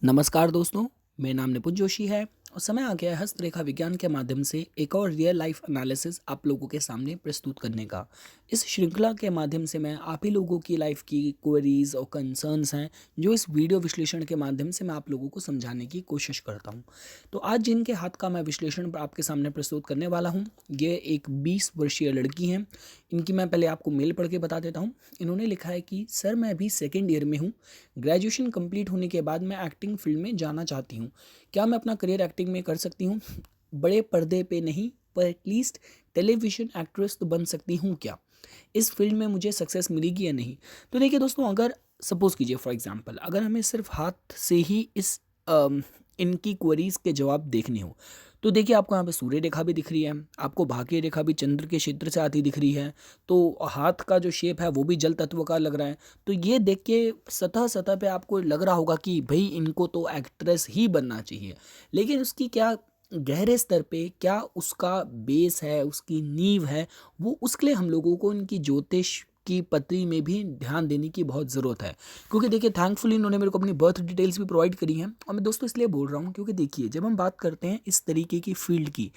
नमस्कार दोस्तों, मेरा नाम निपुण जोशी है और समय आ गया है हस्तरेखा विज्ञान के माध्यम से एक और रियल लाइफ एनालिसिस आप लोगों के सामने प्रस्तुत करने का। इस श्रृंखला के माध्यम से मैं आप ही लोगों की लाइफ की क्वेरीज और कंसर्न्स हैं जो इस वीडियो विश्लेषण के माध्यम से मैं आप लोगों को समझाने की कोशिश करता हूं। तो आज जिनके हाथ का मैं विश्लेषण आपके सामने प्रस्तुत करने वाला हूं, ये एक 20 वर्षीय लड़की हैं। इनकी मैं पहले आपको मेल पढ़ के बता देता हूँ। इन्होंने लिखा है कि सर, मैं अभी सेकेंड ईयर में हूँ। ग्रेजुएशन कंप्लीट होने के बाद मैं एक्टिंग फील्ड में जाना चाहती हूँ। क्या मैं अपना करियर एक्टिंग में कर सकती हूँ? बड़े पर्दे पे नहीं, पर एटलीस्ट टेलीविजन एक्ट्रेस तो बन सकती हूँ क्या? इस फील्ड में मुझे सक्सेस मिलेगी या नहीं? तो देखिए दोस्तों, अगर सपोज कीजिए फॉर एग्जांपल, अगर हमें सिर्फ हाथ से ही इनकी क्वेरीज के जवाब देखने हो, तो देखिए आपको यहाँ पे सूर्य रेखा भी दिख रही है, आपको भाग्य रेखा भी चंद्र के क्षेत्र से आती दिख रही है। तो हाथ का जो शेप है वो भी जल तत्व का लग रहा है। तो ये देख के सतह सतह पे आपको लग रहा होगा कि भाई इनको तो एक्ट्रेस ही बनना चाहिए। लेकिन उसकी क्या गहरे स्तर पे क्या उसका बेस है, उसकी नींव है, वो उसके लिए हम लोगों को इनकी ज्योतिष की पत्री में भी ध्यान देने की बहुत ज़रूरत है। क्योंकि देखिए थैंकफुली इन्होंने मेरे को अपनी बर्थ डिटेल्स भी प्रोवाइड करी हैं। और मैं दोस्तों इसलिए बोल रहा हूँ क्योंकि देखिए, जब हम बात करते हैं इस तरीके की फील्ड की,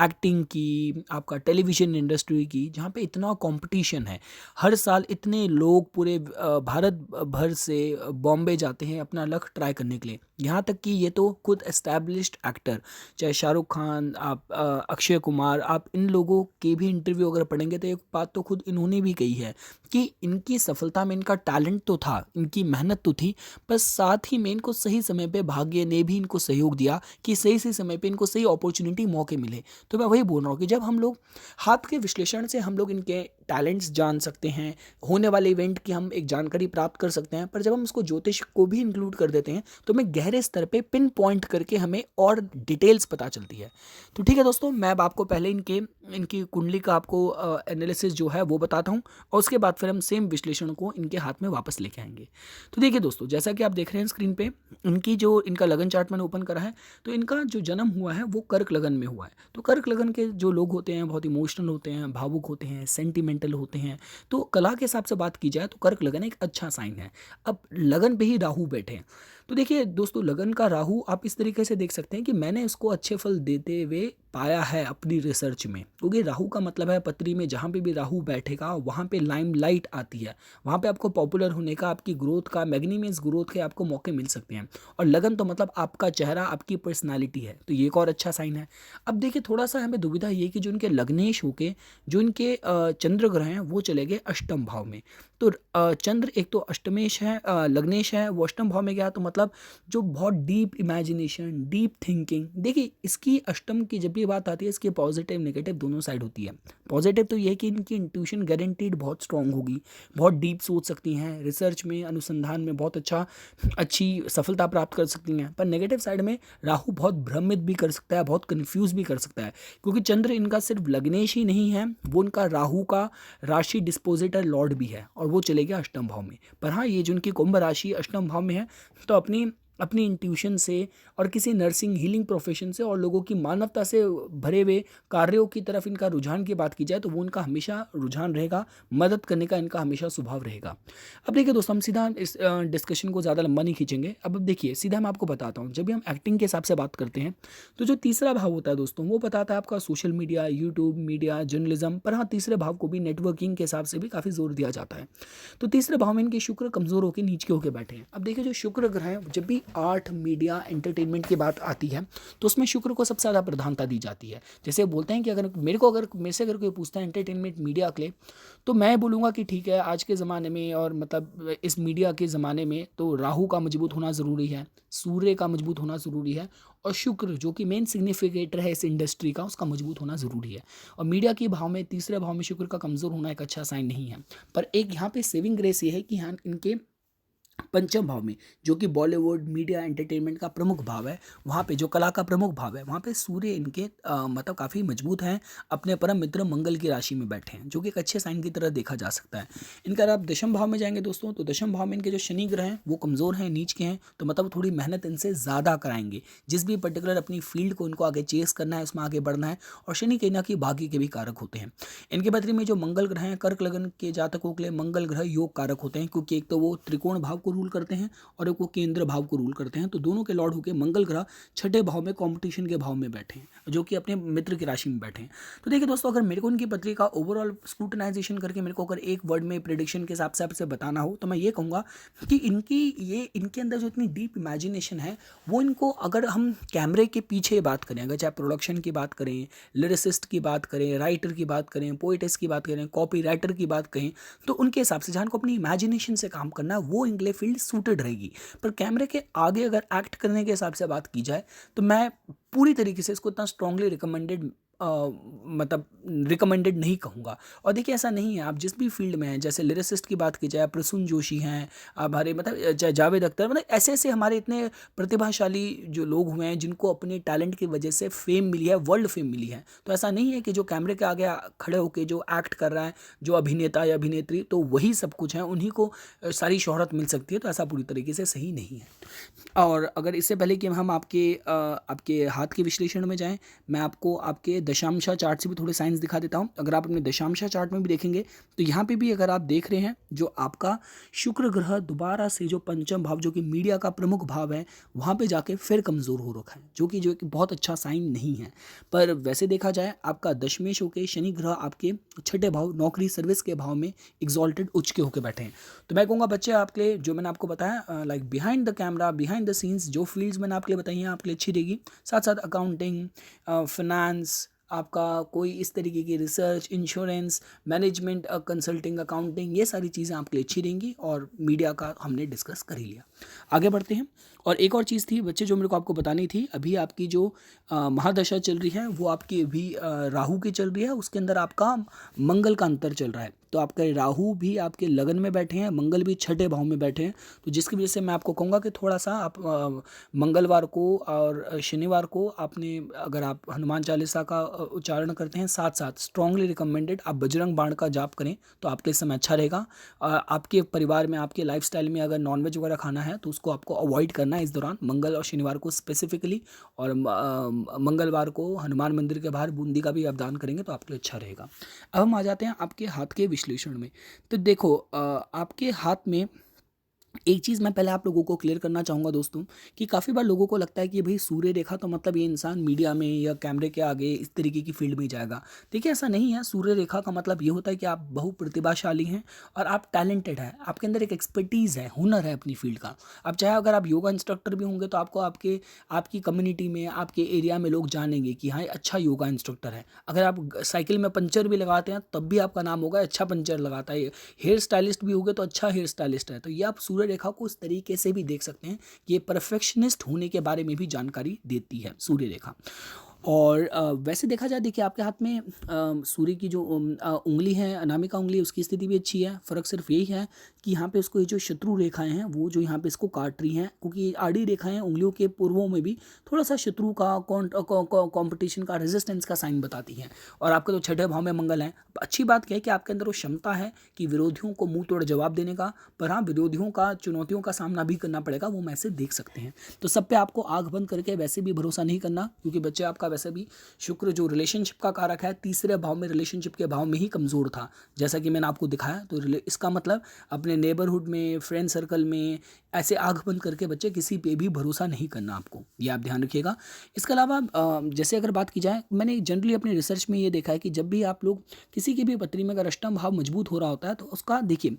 एक्टिंग की, आपका टेलीविज़न इंडस्ट्री की, जहाँ पे इतना कंपटीशन है, हर साल इतने लोग पूरे भारत भर से बॉम्बे जाते हैं अपना लक ट्राई करने के लिए। यहाँ तक कि ये तो खुद एस्टैब्लिश्ड एक्टर, चाहे शाहरुख खान, आप अक्षय कुमार, आप इन लोगों के भी इंटरव्यू अगर पढ़ेंगे तो एक बात तो खुद इन्होंने भी कही है कि इनकी सफलता में इनका टैलेंट तो था, इनकी मेहनत तो थी, पर साथ ही में इनको सही समय पे भाग्य ने भी इनको सहयोग दिया कि सही सही समय पे इनको सही अपॉर्चुनिटी मौके मिले। तो मैं वही बोल रहा हूँ कि जब हम लोग हाथ के विश्लेषण से हम लोग इनके टैलेंट्स जान सकते हैं, होने वाले इवेंट की हम एक जानकारी प्राप्त कर सकते हैं, पर जब हम उसको ज्योतिष को भी इंक्लूड कर देते हैं तो हमें गहरे स्तर पे पिन पॉइंट करके हमें और डिटेल्स पता चलती है। तो ठीक है दोस्तों, मैं अब आपको पहले इनकी कुंडली का आपको एनालिसिस जो है वो बताता हूँ, और उसके बाद फिर हम सेम विश्लेषण को इनके हाथ में वापस लेके आएंगे। तो देखिए दोस्तों, जैसा कि आप देख रहे हैं स्क्रीन पे, इनका लगन चार्ट मैंने ओपन करा है। तो इनका जो जन्म हुआ है वो कर्क लगन में हुआ है। तो कर्क लगन के जो लोग होते हैं बहुत इमोशनल होते हैं, भावुक होते हैं, सेंटिमेंटल होते हैं। तो कला के हिसाब से बात की जाए तो कर्क लगन एक अच्छा साइन है। अब लगन पे ही राहु बैठे हैं। तो देखिए दोस्तों, लगन का राहु आप इस तरीके से देख सकते हैं कि मैंने इसको अच्छे फल देते हुए पाया है अपनी रिसर्च में। क्योंकि राहु का मतलब है पत्री में जहाँ पे भी राहु बैठेगा वहाँ पे लाइमलाइट आती है, वहाँ पे आपको पॉपुलर होने का, आपकी ग्रोथ का, मैग्नीमियस ग्रोथ के आपको मौके मिल सकते हैं। और लगन तो मतलब आपका चेहरा, आपकी पर्सनालिटी है, तो ये एक और अच्छा साइन है। अब देखिए थोड़ा सा हमें दुविधा ये कि जो इनके लग्नेश होके जो इनके चंद्र ग्रह हैं वो चले गए अष्टम भाव में। तो चंद्र एक तो अष्टमेश है, लग्नेश है, वो अष्टम भाव में गया। तो मतलब जो बहुत डीप इमेजिनेशन, डीप थिंकिंग, देखिए इसकी अष्टम की जब भी बात आती है इसके पॉजिटिव नेगेटिव दोनों साइड होती है। पॉजिटिव तो ये है कि इनकी इंट्यूशन गारंटीड बहुत स्ट्रांग होगी, बहुत डीप सोच सकती हैं, रिसर्च में, अनुसंधान में बहुत अच्छी सफलता प्राप्त कर सकती हैं। पर नेगेटिव साइड में राहु बहुत भ्रमित भी कर सकता है, बहुत कंफ्यूज भी कर सकता है। क्योंकि चंद्र इनका सिर्फ लग्नेश ही नहीं है, वो इनका राहु का राशि डिस्पोजिटर लॉर्ड भी है, और वो चले गया अष्टम भाव में। पर हाँ, ये जो उनकी कुंभ राशि अष्टम भाव में है, तो अपनी अपनी इंट्यूशन से और किसी नर्सिंग हीलिंग प्रोफेशन से और लोगों की मानवता से भरे हुए कार्यों की तरफ इनका रुझान की बात की जाए तो वो इनका हमेशा रुझान रहेगा, मदद करने का इनका हमेशा स्वभाव रहेगा। अब देखिए दोस्तों, हम सीधा इस डिस्कशन को ज़्यादा लंबा नहीं खींचेंगे। अब देखिए सीधा मैं आपको बताता हूँ, जब भी हम एक्टिंग के हिसाब से बात करते हैं तो जो तीसरा भाव होता है दोस्तों, वो बताता है आपका social media, YouTube, media, journalism. पर हाँ, तीसरे भाव को भी नेटवर्किंग के हिसाब से भी काफ़ी जोर दिया जाता है। तो तीसरे भाव में इनके शुक्र कमजोर होकर नीचे होकर बैठे हैं। अब देखिए जो शुक्र ग्रह है, जब भी आर्ट, मीडिया, एंटरटेनमेंट की बात आती है तो उसमें शुक्र को सबसे ज़्यादा प्रधानता दी जाती है। जैसे बोलते हैं कि अगर मेरे से अगर कोई पूछता है एंटरटेनमेंट मीडिया के लिए, तो मैं बोलूँगा कि ठीक है, आज के ज़माने में और मतलब इस मीडिया के ज़माने में तो राहु का मजबूत होना ज़रूरी है, सूर्य का मजबूत होना ज़रूरी है, और शुक्र जो कि मेन सिग्निफिकेटर है इस इंडस्ट्री का, उसका मजबूत होना ज़रूरी है। और मीडिया के भाव में तीसरे भाव में शुक्र का कमज़ोर होना एक अच्छा साइन नहीं है। पर एक यहाँ पे सेविंग ग्रेस ये है कि हाँ, इनके पंचम भाव में, जो कि बॉलीवुड, मीडिया, एंटरटेनमेंट का प्रमुख भाव है, वहाँ पे जो कला का प्रमुख भाव है, वहाँ पे सूर्य इनके मतलब काफ़ी मजबूत हैं, अपने परम मित्र मंगल की राशि में बैठे हैं, जो कि एक अच्छे साइन की तरह देखा जा सकता है। इनका अगर आप दशम भाव में जाएंगे दोस्तों, तो दशम भाव में इनके जो शनि ग्रह हैं वो कमज़ोर हैं, नीच के हैं। तो मतलब थोड़ी मेहनत इनसे ज़्यादा कराएंगे, जिस भी पर्टिकुलर अपनी फील्ड को इनको आगे चेस करना है, उसमें आगे बढ़ना है। और शनि कहीं ना कहीं भाग्य के भी कारक होते हैं। इनके पत्री में जो मंगल ग्रह हैं, कर्क लगन के जातकों के लिए मंगल ग्रह योग कारक होते हैं, क्योंकि एक तो वो त्रिकोण भाव को रूल करते हैं और एक वो केंद्र भाव को रूल करते हैं। तो दोनों के लॉर्ड होकर मंगल ग्रह छठे भाव में कॉम्पिटिशन के भाव में बैठे हैं, जो कि अपने मित्र की राशि में बैठे हैं। तो देखिए दोस्तों, अगर मेरे को इनकी पत्री का ओवरऑल स्क्रूटनाइजेशन करके मेरे को अगर एक वर्ड में प्रेडिक्शन के हिसाब से आपसे बताना हो तो मैं ये कहूँगा कि इनके अंदर जो इतनी डीप इमेजिनेशन है, वो इनको अगर हम कैमरे के पीछे बात करें, अगर चाहे प्रोडक्शन की बात करें, लिरिसिस्ट की बात करें, राइटर की बात करें, पोइटेस की बात करें, कॉपी राइटर की बात करें, तो उनके हिसाब से जहाँ को अपनी इमेजिनेशन से काम करना है वो इनके लिए फील्ड सूटेड रहेगी। पर कैमरे के आगे अगर एक्ट करने के हिसाब से बात की जाए तो मैं पूरी तरीके से इसको इतना स्ट्रांगली मतलब रिकमेंडेड नहीं कहूँगा। और देखिए ऐसा नहीं है, आप जिस भी फील्ड में हैं, जैसे लिरिसिस्ट की बात की जाए, प्रसून जोशी हैं, आप हमारे मतलब जावेद अख्तर, मतलब ऐसे ऐसे हमारे इतने प्रतिभाशाली जो लोग हुए हैं जिनको अपने टैलेंट की वजह से फेम मिली है, वर्ल्ड फेम मिली है। तो ऐसा नहीं है कि जो कैमरे के आगे खड़े होकर जो एक्ट कर रहा है, जो अभिनेता या अभिनेत्री, तो वही सब कुछ है, उन्हीं को सारी शोहरत मिल सकती है। तो ऐसा पूरी तरीके से सही नहीं है। और अगर इससे पहले कि हम आपके हाथ के विश्लेषण में जाएं, मैं आपको आपके दशांशा चार्ट से भी थोड़े साइंस दिखा देता हूं। अगर आप अपने दशांशा चार्ट में भी देखेंगे तो यहाँ पे भी अगर आप देख रहे हैं, जो आपका शुक्र ग्रह दोबारा से जो पंचम भाव, जो कि मीडिया का प्रमुख भाव है, वहाँ पे जाके फिर कमज़ोर हो रखा है, जो कि बहुत अच्छा साइन नहीं है। पर वैसे देखा जाए, आपका दशमेश होकर शनि ग्रह आपके छठे भाव, नौकरी सर्विस के भाव में एग्जॉल्टेड उच्च के होकर बैठे हैं। तो मैं कहूँगा बच्चे, आपके लिए जो मैंने आपको बताया, like behind the camera, behind the scenes, जो फील्ड्स मैंने आपके लिए बताई हैं आपके लिए अच्छी रहेगी। साथ साथ अकाउंटिंग, फाइनेंस, आपका कोई इस तरीके की research, insurance, management, consulting, accounting, ये सारी चीज़ें आपके लिए अच्छी रहेंगी। और मीडिया का हमने डिस्कस कर ही लिया। आगे बढ़ते हैं। और एक और चीज़ थी बच्चे जो मेरे को आपको बतानी थी, अभी आपकी जो महादशा चल रही है वो आपकी अभी राहु की चल रही है, उसके अंदर आपका मंगल का अंतर चल रहा है। तो आपका राहु भी आपके लगन में बैठे हैं, मंगल भी छठे भाव में बैठे हैं। तो जिसकी वजह से मैं आपको कहूँगा कि थोड़ा सा आप मंगलवार को और शनिवार को आपने, अगर आप हनुमान चालीसा का उच्चारण करते हैं, साथ साथ स्ट्रांगली रिकमेंडेड आप बजरंग बाण का जाप करें तो आपके समय अच्छा रहेगा। आपके परिवार में, आपके लाइफस्टाइल में अगर नॉनवेज वगैरह खाना है तो उसको आपको अवॉइड करना है इस दौरान, मंगल और शनिवार को स्पेसिफिकली। और मंगलवार को हनुमान मंदिर के बाहर बूंदी का भी आप दान करेंगे तो आपके लिए अच्छा रहेगा। अब हम आ जाते हैं आपके हाथ के विश्लेषण में। तो देखो, आपके हाथ में एक चीज़ मैं पहले आप लोगों को क्लियर करना चाहूँगा दोस्तों, कि काफ़ी बार लोगों को लगता है कि भाई सूर्य रेखा तो मतलब ये इंसान मीडिया में या कैमरे के आगे इस तरीके की फील्ड में जाएगा। देखिए ऐसा नहीं है। सूर्य रेखा का मतलब ये होता है कि आप बहुप्रतिभाशाली हैं और आप टैलेंटेड हैं, आपके अंदर एक एक्सपर्टीज़ है, हुनर है अपनी फील्ड का। अब चाहे अगर आप योगा इंस्ट्रक्टर भी होंगे तो आपको आपकी कम्युनिटी में, आपके एरिया में लोग जानेंगे कि हाँ अच्छा योगा इंस्ट्रक्टर है। अगर आप साइकिल में पंचर भी लगाते हैं तब भी आपका नाम होगा अच्छा पंचर लगाता है। हेयर स्टाइलिस्ट भी होगे तो अच्छा हेयर स्टाइलिस्ट है। तो ये आप सूर्य रेखा को इस तरीके से भी देख सकते हैं कि ये परफेक्शनिस्ट होने के बारे में भी जानकारी देती है सूर्य रेखा। और वैसे देखा जाए, देखिए आपके हाथ में सूर्य की जो उंगली है, अनामिका उंगली, उसकी स्थिति भी अच्छी है। फ़र्क सिर्फ यही है कि यहाँ पे इसको ये जो शत्रु रेखाएं हैं वो जो यहाँ पे इसको काट रही हैं, क्योंकि आड़ी रेखाएं उंगलियों के पूर्वों में भी थोड़ा सा शत्रु का कंपटीशन का, रेजिस्टेंस का साइन बताती हैं। और आपके तो छठे भाव में मंगल है। अच्छी बात क्या है कि आपके अंदर वो क्षमता है कि विरोधियों को मुंह तोड़ जवाब देने का, पर हाँ विरोधियों का, चुनौतियों का सामना भी करना पड़ेगा, वो मैसेज देख सकते हैं। तो सब पे आपको आंख बंद करके वैसे भी भरोसा नहीं करना, क्योंकि बच्चे आपका वैसे भी शुक्र जो रिलेशनशिप का कारक है, तीसरे भाव में, रिलेशनशिप के भाव में ही कमज़ोर था, जैसा कि मैंने आपको दिखाया। तो इसका मतलब अपने नेबरहुड में, फ्रेंड सर्कल में ऐसे आंख बंद करके बच्चे किसी पे भी भरोसा नहीं करना आपको, ये आप ध्यान रखिएगा। इसके अलावा जैसे अगर बात की जाए, मैंने जनरली अपनी रिसर्च में ये देखा है कि जब भी आप लोग किसी की भी पत्री में अगर अष्टम भाव मजबूत हो रहा होता है तो उसका देखिए,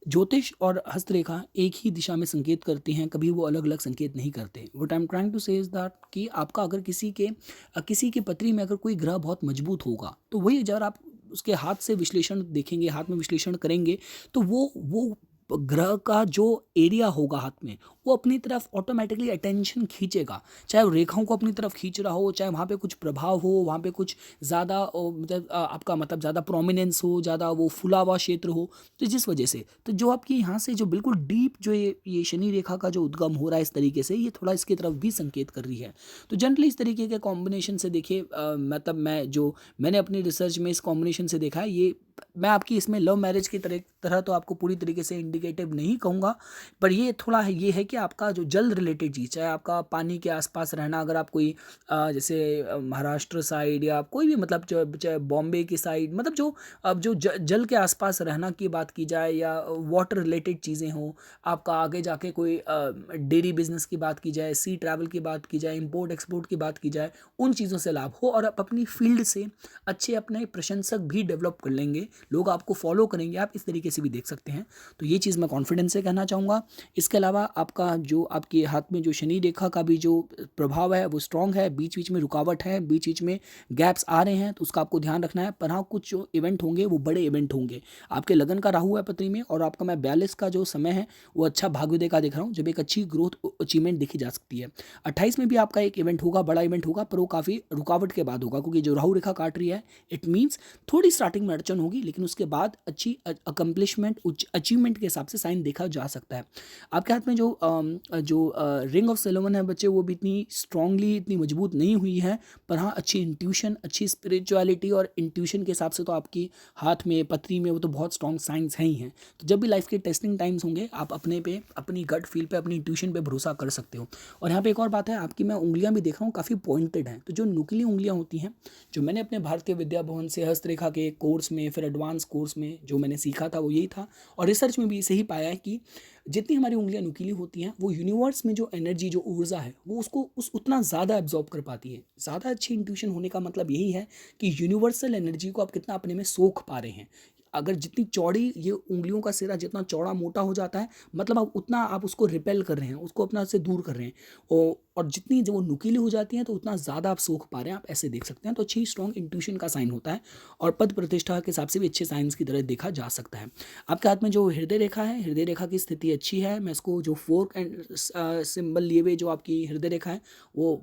ज्योतिष और हस्तरेखा एक ही दिशा में संकेत करती हैं, कभी वो अलग अलग संकेत नहीं करते। What I am trying to say is that कि आपका अगर किसी के पत्री में अगर कोई ग्रह बहुत मजबूत होगा तो वही जब आप उसके हाथ से विश्लेषण देखेंगे, हाथ में विश्लेषण करेंगे, तो वो ग्रह का जो एरिया होगा हाथ में, वो अपनी तरफ ऑटोमेटिकली अटेंशन खींचेगा। चाहे वो रेखाओं को अपनी तरफ खींच रहा हो, चाहे वहाँ पे कुछ प्रभाव हो, वहाँ पे कुछ ज़्यादा मतलब आपका मतलब ज़्यादा प्रोमिनेंस हो, ज़्यादा वो फुला हुआ क्षेत्र हो, तो जिस वजह से तो जो आपकी यहाँ से जो बिल्कुल डीप जो ये शनि रेखा का जो उद्गम हो रहा है इस तरीके से, ये थोड़ा इसकी तरफ भी संकेत कर रही है। तो जनरली इस तरीके के कॉम्बिनेशन से देखिए, मतलब मैंने अपनी रिसर्च में इस कॉम्बिनेशन से देखा है, ये मैं आपकी इसमें लव मैरिज की तरह तो आपको पूरी तरीके से इंडिकेटिव नहीं कहूँगा, पर ये थोड़ा है, ये है कि आपका जो जल रिलेटेड चीज़, चाहे आपका पानी के आसपास रहना, अगर आप कोई जैसे महाराष्ट्र साइड या कोई भी मतलब चाहे बॉम्बे की साइड, मतलब जो अब जो जल के आसपास रहना की बात की जाए या वाटर रिलेटेड चीज़ें हों, आपका आगे जाके कोई डेयरी बिजनेस की बात की जाए, सी ट्रैवल की बात की जाए, इंपोर्ट एक्सपोर्ट की बात की जाए, उन चीज़ों से लाभ हो और आप अपनी फील्ड से अच्छे अपने प्रशंसक भी डेवलप कर लेंगे, लोग आपको फॉलो करेंगे, आप इस तरीके से भी देख सकते हैं। तो ये चीज़ मैं कॉन्फिडेंस से कहना चाहूँगा। इसके अलावा आपका जो आपके हाथ में जो शनि रेखा का भी जो प्रभाव है वो स्ट्रांग है, बीच बीच में रुकावट है, बीच बीच में गैप्स आ रहे हैं, तो उसका आपको ध्यान रखना है। पर हाँ, कुछ जो इवेंट होंगे वो बड़े इवेंट होंगे। आपके लगन का राहु है पत्री में, और आपका मैं 42 का जो समय है वो अच्छा भाग्योदय का दिख रहा हूँ, जब एक अच्छी ग्रोथ अचीवमेंट देखी जा सकती है। 28 में भी आपका एक इवेंट होगा, बड़ा इवेंट होगा, पर वो काफ़ी रुकावट के बाद होगा, क्योंकि जो राहु रेखा काट रही है, इट मीन्स थोड़ी स्टार्टिंग में अड़चन होगी, लेकिन उसके बाद अच्छी अकम्पलिशमेंट अचीवमेंट के हिसाब से साइन देखा जा सकता है। आपके हाथ में जो रिंग ऑफ सोलोमन है बच्चे, वो भी इतनी स्ट्रांगली इतनी मजबूत नहीं हुई है, पर हाँ अच्छी इंट्यूशन, अच्छी स्पिरिचुअलिटी और इंट्यूशन के हिसाब से तो आपकी हाथ में पत्री में वो तो बहुत स्ट्रॉन्ग साइंस हैं ही हैं। तो जब भी लाइफ के टेस्टिंग टाइम्स होंगे, आप अपने पे, अपनी गट फील पे, अपनी इंट्यूशन पे भरोसा कर सकते हो। और यहाँ पे एक और बात है, आपकी मैं उंगलियां भी देख रहा हूँ काफ़ी पॉइंटेड हैं, तो जो नुकीली उंगलियां होती हैं, जो मैंने अपने भारतीय विद्या भवन से हस्तरेखा के कोर्स में, फिर एडवांस कोर्स में जो मैंने सीखा था वो यही था, और रिसर्च में भी इसे ही पाया है कि जितनी हमारी उंगलियां नुकीली होती हैं, वो यूनिवर्स में जो एनर्जी, जो ऊर्जा है, वो उसको उतना ज़्यादा एब्जॉर्ब कर पाती है। ज़्यादा अच्छी इंट्यूशन होने का मतलब यही है कि यूनिवर्सल एनर्जी को आप कितना अपने में सोख पा रहे हैं। अगर जितनी चौड़ी ये उंगलियों का सिरा जितना चौड़ा मोटा हो जाता है, मतलब आप उतना आप उसको रिपेल कर रहे हैं, उसको अपना से दूर कर रहे हैं। और जितनी जो वो नुकीली हो जाती हैं, तो उतना ज़्यादा आप सोख पा रहे हैं, आप ऐसे देख सकते हैं। तो अच्छी स्ट्रॉन्ग इंट्यूशन का साइन होता है, और पद प्रतिष्ठा के हिसाब से भी अच्छे साइंस की तरह देखा जा सकता है। आपके हाथ में जो हृदय रेखा है, हृदय रेखा की स्थिति अच्छी है। मैं इसको जो फोर्क एंड सिंबल लिए हुए जो आपकी हृदय रेखा है, वो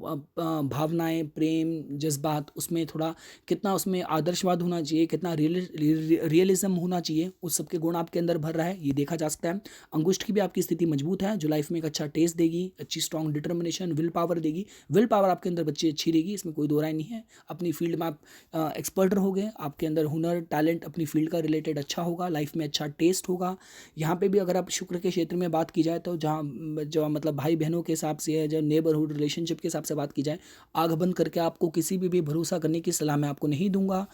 भावनाएं, प्रेम, जज्बात, उसमें थोड़ा कितना उसमें आदर्शवाद होना चाहिए, कितना रियलिज्म होना चाहिए, उस सब के गुण आपके अंदर भर रहा है, ये देखा जा सकता है। अंगुष्ठ की भी आपकी स्थिति मजबूत है, जो लाइफ में एक अच्छा टेस्ट देगी, अच्छी स्ट्रॉन्ग डिटर्मिनेशन, विल पावर देगी। विल पावर आपके अंदर बच्चे अच्छी रहेगी, इसमें कोई दो राय नहीं है। अपनी फील्ड में आप एक्सपर्ट रहोगे, आपके अंदर हुनर, टैलेंट अपनी फील्ड का रिलेटेड अच्छा होगा, लाइफ में अच्छा टेस्ट होगा। यहाँ पे भी अगर आप शुक्र के क्षेत्र में बात की जाए, तो जहाँ जो मतलब भाई बहनों के हिसाब से है, जो नेबरहुड रिलेशनशिप के हिसाब से बात की जाए, आग बंद करके आपको किसी भी भरोसा करने की सलाह मैं आपको नहीं दूंगा।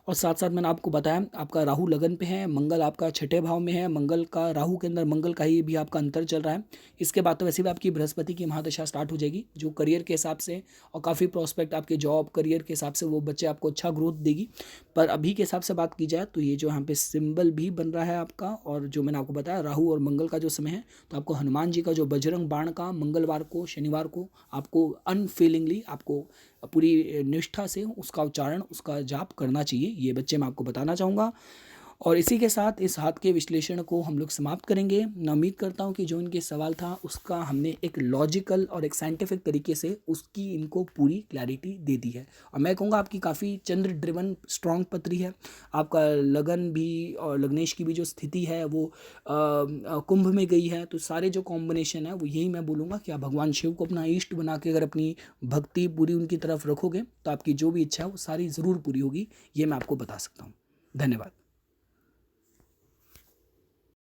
और साथ साथ मैंने आपको बताया, आपका राहु लगन पे है, मंगल आपका छठे भाव में है, मंगल का, राहु के अंदर मंगल का ही भी आपका अंतर चल रहा है। इसके बाद तो वैसे भी आपकी बृहस्पति की महादशा स्टार्ट हो जाएगी, जो करियर के हिसाब से और काफ़ी प्रोस्पेक्ट आपके जॉब करियर के हिसाब से वो बच्चे आपको अच्छा ग्रोथ देगी। पर अभी के हिसाब से बात की जाए, तो ये जो यहाँ पे सिंबल भी बन रहा है आपका, और जो मैंने आपको बताया राहु और मंगल का जो समय है, तो आपको हनुमान जी का जो बजरंग बाण का मंगलवार को, शनिवार को आपको अनफेलिंगली, आपको पूरी निष्ठा से उसका उच्चारण, उसका जाप करना चाहिए। ये बच्चे मैं आपको बताना चाहूँगा। और इसी के साथ इस हाथ के विश्लेषण को हम लोग समाप्त करेंगे। मैं उम्मीद करता हूँ कि जो इनके सवाल था उसका हमने एक लॉजिकल और एक साइंटिफिक तरीके से उसकी इनको पूरी क्लैरिटी दे दी है। और मैं कहूँगा आपकी काफ़ी चंद्र ड्रिवन स्ट्रॉन्ग पत्री है। आपका लगन भी और लग्नेश की भी जो स्थिति है वो कुंभ में गई है। तो सारे जो कॉम्बिनेशन है वो यही मैं बोलूँगा कि आप भगवान शिव को अपना इष्ट बना के अगर अपनी भक्ति पूरी उनकी तरफ रखोगे, तो आपकी जो भी इच्छा है वो सारी ज़रूर पूरी होगी। ये मैं आपको बता सकता हूँ। धन्यवाद।